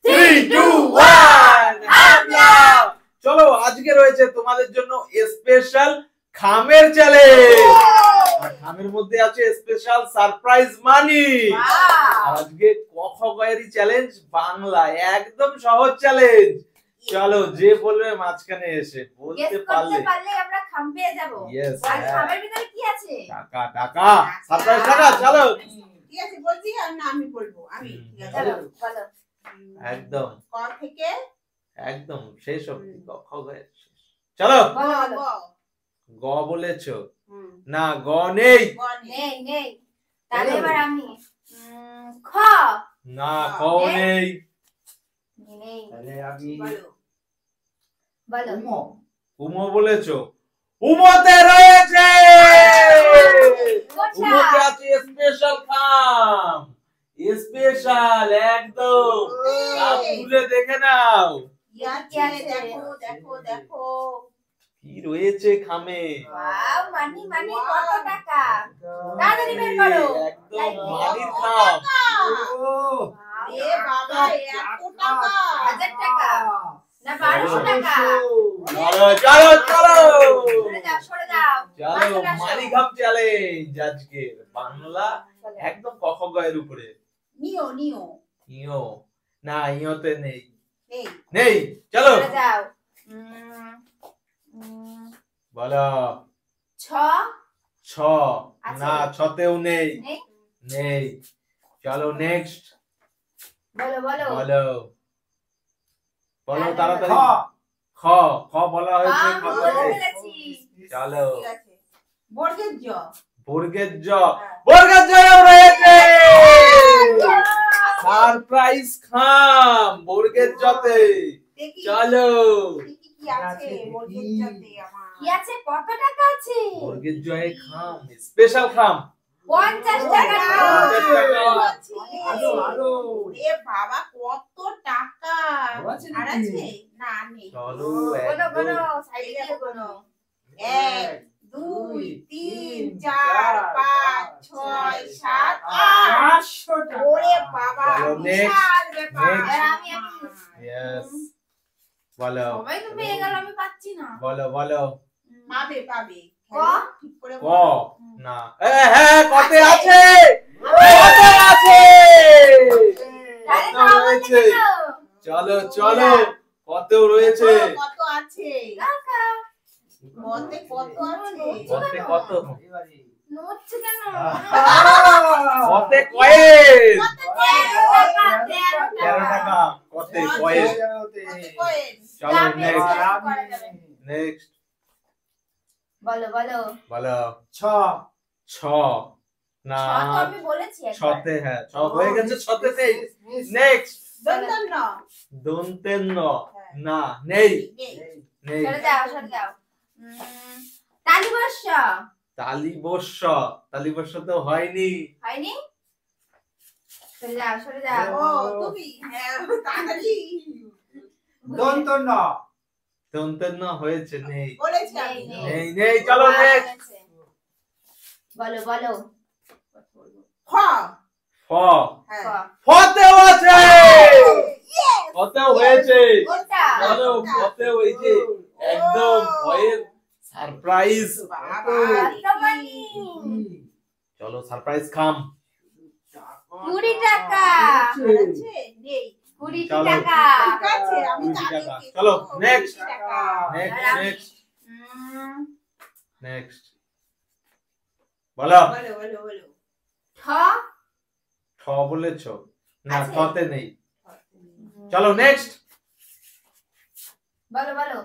3, 2, 1 হামলা। চলো আজকে রয়েছে তোমাদের জন্য স্পেশাল খামের চ্যালেঞ্জ। আর খামের মধ্যে আছে স্পেশাল সারপ্রাইজ মানি। আর আজকে ক খ গ এর চ্যালেঞ্জ বাংলা, একদম সহজ চ্যালেঞ্জ। চলো যে বলবে মাঝখানে এসে বলতে পারলে আমরা খাম পেয়ে যাব। আর খামের ভিতরে কি আছে? টাকা। টাকা, সারপ্রাইজ টাকা। চলো ঠিক আছে, বলছি আর না আমি বলবো। আমি ঠিক আছে, চলো বলো। একদম ক থেকে একদম শেষ অবধি ক খ গ এর শেষ। চলো বলো। গ বলেছো না, গ নেই। নেই। তাহলে এবার আমি খ। না, খ নেই। তাহলে আমি বলো। উমো বলেছো, উমোতে রয়েছে। উমোতে আছে স্পেশাল খাম, স্পেশাল একদম। খাম খুলে দেখে নাও কি আছে, দেখো কি রয়েছে খামে। ওয়াও, মানি কত টাকা? তাড়াতাড়ি বের করো। একদম মানির খাম। এ বাবা, এত টাকা! 1000 টাকা না 1200 টাকা? চলো সরে যাও। চলো মানি খাম চ্যালেঞ্জ আজকে বাংলা, একদম ক খ গ এর উপরে। নিও ইও না, ইওতে নেই। নেই। চলো সরে যাও। বলো। ছ। না, ছতেও নেই। নেই। চলো নেক্সট। বলো তাড়াতাড়ি। খ বলা হয়েছে। চলো বর্গের জ। বর্গের জ রয়েছে। সারপ্রাইজ খাম বর্গের জতে। চলো কি আছে বর্গের জতে? আমার কি আছে? কত টাকা আছে? বর্গের জয়ে খাম, স্পেশাল খাম 50 টাকা। 50 টাকা। আরো এ বাবা, কত টাকা! আর আছে? না, নেই। চলো গোনো সাইডে দিয়ে গোনো। 1, 2, 3, 4, 5, 6, 7, 8। 500 টাকা। ওরে বাবা, চলো, বিশাল ব্যাপার। next. আর আমি ইয়েস বলো সবাই তো পেয়ে গেল, আমি পাচ্ছি না। বলো পাবে। ক? ঠিক করে ক বলো। না, হ্যাঁ কতে আছে। কতে আছে। তাহলে কত রয়েছে। চলো কতেও রয়েছে। কত আছে? টাকা কতে কত আছে? কতে কত। নড়ছে কেন? কতে কয়েন। 13 13 টাকা কতে কয়েন। কতে কয়েন? চলো নেক্সট বলো। ছ না, ছ তো আমি বলেছি একবার। ছতে, হ্যাঁ ছ হয়ে গেছে, ছতে নেই। নেক্সট দন্তন্য। দন্তের ন। না, নেই। সরে যাও। তালিবর্ষ। তালিবর্ষ তো হয়নি। সরে যাও। ও তুমি, হ্যাঁ, তাড়াতাড়ি দন্তের ন হয়েছে, নেই। বলেছি আমি। নেই। চলো নেক্সট বলো। খ। ফ। হ্যাঁ। ফতেও আছে। Yes! ফতেও হয়েছে। কোনটা? চলো ফতেও হয়েছে। একদম ভয়ের সারপ্রাইজ। বাবা, রকমানি। চলো সারপ্রাইজ খাম 20 টাকা। আছে? নেই। 20 চলো। টাকা। ঠিক আছে, আমি 20 জানি টাকা। কি। চলো, next. 20 টাকা। নেক্সট বলো। বলো। ঠ। ঠ বলেছো না, আছে। ঠতে নেই। চলো নেক্সট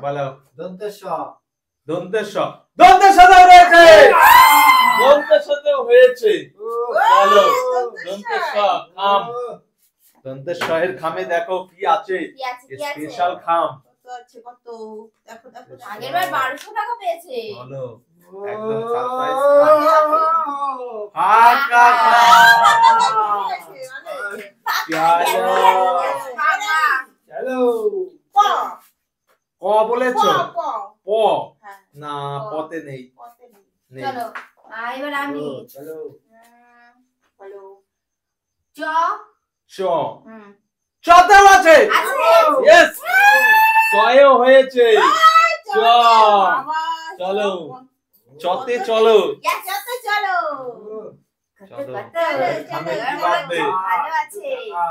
বলো। দন্তের স রয়েছে। দন্তের সাথেও হয়েছে। চলো দন্তের স খাম। দন্তের স এর খামে দেখো কি আছে। কি আছে? স্পেশাল খাম। কত আছে? কত? দেখো। আগেরবার 1200 টাকা পেয়েছে। বলো একদম সারপ্রাইজ চলো ক বলেছো। প হ্যাঁ। না, পতে নেই। চলো এবার আমি চলো বলো। চ। চ চতেও আছে আছে। ইয়েস ছয়েও হয়েছে চ বাবা, চলো চতে চলো Yes, চতে চলো। কত চলো। কত খামের কি এবার বাদ নেই? ভালো আছে টাকা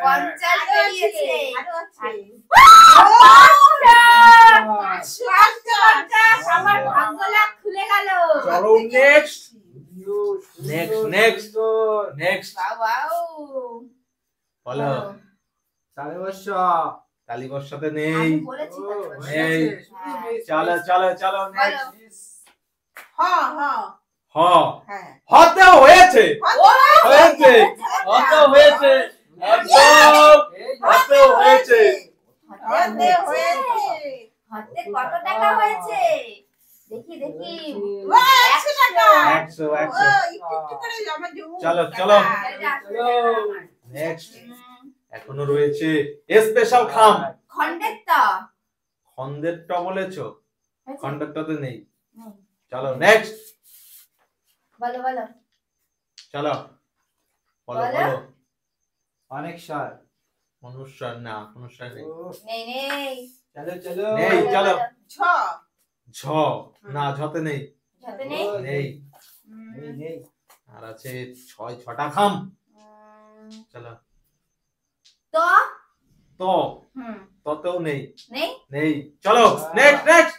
50 আরো বেরিয়েছে আছে, আরো আছে। পাঁচশো, আমার ভাগ্যলাখ খুলে গেল চলো নেক্সট next. নেক্সট বাও বলো সাড়ে বর্ষ তালিবর সাথে নেই আমি বলেছি তো নেই চলো চলো চলো নেক্সট হ, হ, হ হ্যাঁ। হতেও হয়েছে হয়েছে হতেও হয়েছে একদম হতেও হয়েছে হতে হয়েছে। হাতে কত টাকা হয়েছে দেখি দেখি ও, 100 টাকা। 100 ও, 100 একটু একটু করে জমা জমু। চলো, চলো। টাকা। এটা 100 টাকা আমার। নেক্সট এখনো রয়েছে স্পেশাল খাম খন্ডের তা খন্দেরটা বলেছো হয়েছে? খন্ডেরটাতে নেই নেই। চলো নেক্সট বলো বলো চলো বলো বলো। বলো অনেক সার মনুষ্যার না মনুষ্যার নেই নেই নেই চলো চলো নেই। চলো। ছ, ঝ না ঝতে নেই যাতে নেই নেই নেই নেই আর আছে ছটা খাম চলো তো তো হুম ততেও নেই নেই নেই চলো নেক্সট নেক্সট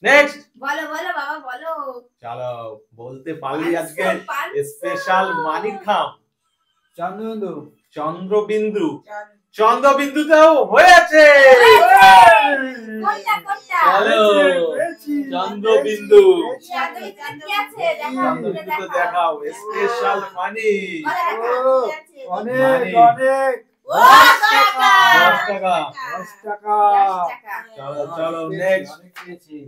নেক্সট বলো বলো বাবা বলো চলো বলতে পারলি আজকে 500 স্পেশাল মানিক খাম চন্দ্রবিন্দু চন্দ্রবিন্দু চল। চন্দ্রবিন্দুতেও হয়েছে কোনটা কোনটা চলো চন্দ্রবিন্দু চন্দ্রবিন্দুতে কি আছে দেখাও খুলে চন্দ্রবিন্দুতে দেখাও দেখাও স্পেশাল মানি বলো দেখাও কি আছে অনেক মানি। অনেক ও, 10 টাকা। 10 টাকা 10 টাকা 10 টাকা চলো চলো অনেক নেক্সট অনেক পেয়েছি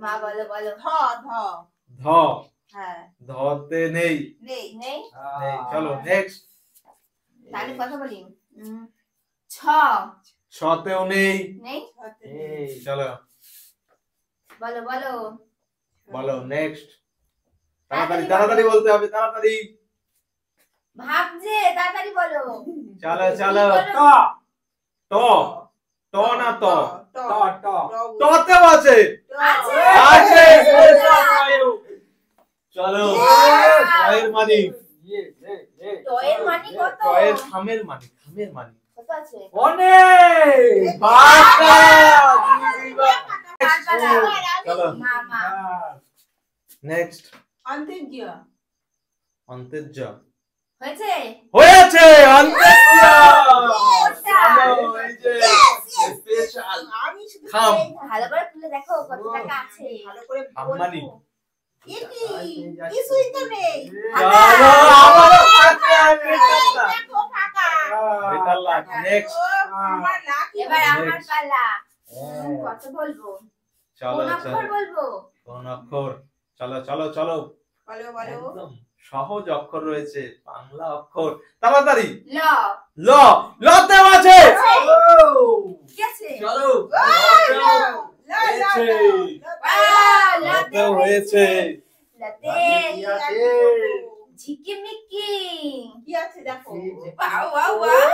মা বলো বলো ধ, ধ, ধ হ্যাঁ, ধতে নেই নেই। নেই নেই চলো নেক্সট তাহলে কথা বলি ছ ছতেও নেই নেই এই চলো বলো বলো বলো নেক্সট তাড়াতাড়ি তাড়াতাড়ি বলতে হবে তাড়াতাড়ি ভাবছে তাড়াতাড়ি বলো চলো চলো কি ট বলো? ট ট না ত ট, ট ট টতেও আছে আছে। আছে আছে। চলো Yes! ছয়ের মানি টয়ের মানি কত ছয়ের খামের মানি কত আছে অনেক বাবা চলো চলো মা মা নেক্সট অন্তর্য, অন্তর্য হয়েছে হয়েছে অন্তর্য ওটা। চলো এই যে স্পেশাল আমি শুধু খাম। ভালো করে খুলে দেখো কত টাকা আছে ভালো করে খামমানি। বলবো। এ কি? কিছুই তো নেই। চলো আবারও ফাঁকা বেটার দেখো ফাঁকা। লাখ নেক্সট ও, আমার লাকি এবার বলে। আমার পালা হ্যাঁ। কত বলবো চলো কোন চলো অক্ষর বলবো কোন অক্ষর চলো চলো চলো বলো বলো একদম সহজ অক্ষর রয়েছে বাংলা অক্ষর তাড়াতাড়ি ল ল লতেও আছে কি আছে চলো ল, ল, ল, ল, ল। লতেও হয়েছে লতে কি আছে? ঝিকিমিকি কি আছে দেখো? ওয়াও ওয়াও ওয়াও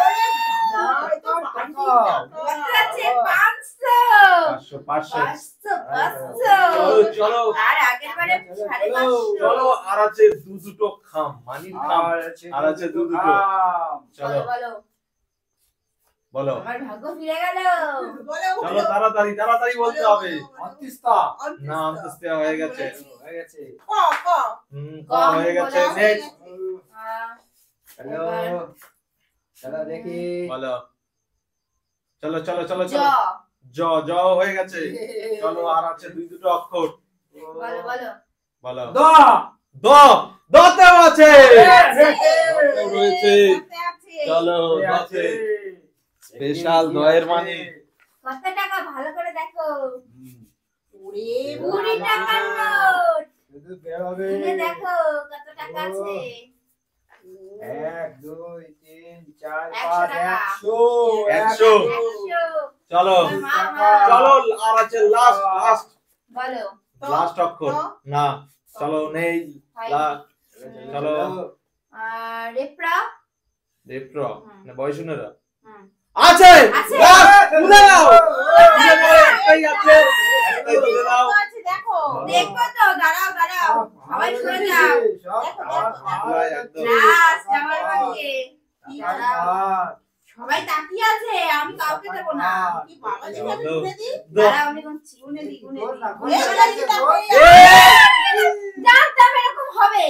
ওই তো বাকি কত আছে 500 500 500 চলো চলো আর আগের বারে 550 চলো আর আছে দুটো খাম মানির খাম আর আছে দুটো চলো বলো বলো আমার ভাগ্য ফিরে গেল বলো চলো তাড়াতাড়ি তাড়াতাড়ি বলতে হবে না অন্তস্তে হয়ে গেছে হয়ে গেছে ক ক ক হয়ে গেছে নেক্সট হ্যালো চলো দেখি বলো চলো চলো চলো জ চলো জ জ হয়ে গেছে চলো আর আছে দুটো অক্ষর বলো বলো বলো দ দ দতেও আছে দতেও রয়েছে আছে চলো দতে স্পেশাল দয়ের মানে কত টাকা ভালো করে দেখো ওরে 20 টাকার নোট শুধু বেরোবে খুলে দেখো কত টাকা আছে 1 2 3 4 100 টাকা। 5 100 100 চলো মা মা চলো আর আছে লাস্ট লাস্ট বলো লাস্ট অক্ষর না চলো নেই চলো রেপ্রা দেপ্র না বয়সুনেরা আছে আছে। লাস্ট তুলে দাও তুলে দাও, একটাই আছে একটাই তুলে দাও কত আছে দেখো। দেখো তো, দাঁড়াও দাঁড়াও, সবাই শুনে যাও। একদম। লাস্ট আমার ভাগ্যে। কি দাঁড়াও, সবাই তাকিয়ে আছে, আমি কাউকে দেবো না। কি বাবা দেখে আমি গুনে দিই। দাঁড়াও, আমি গুনে দিই। এই, এই, এই, এই, এই! জানতাম এরকম হবে।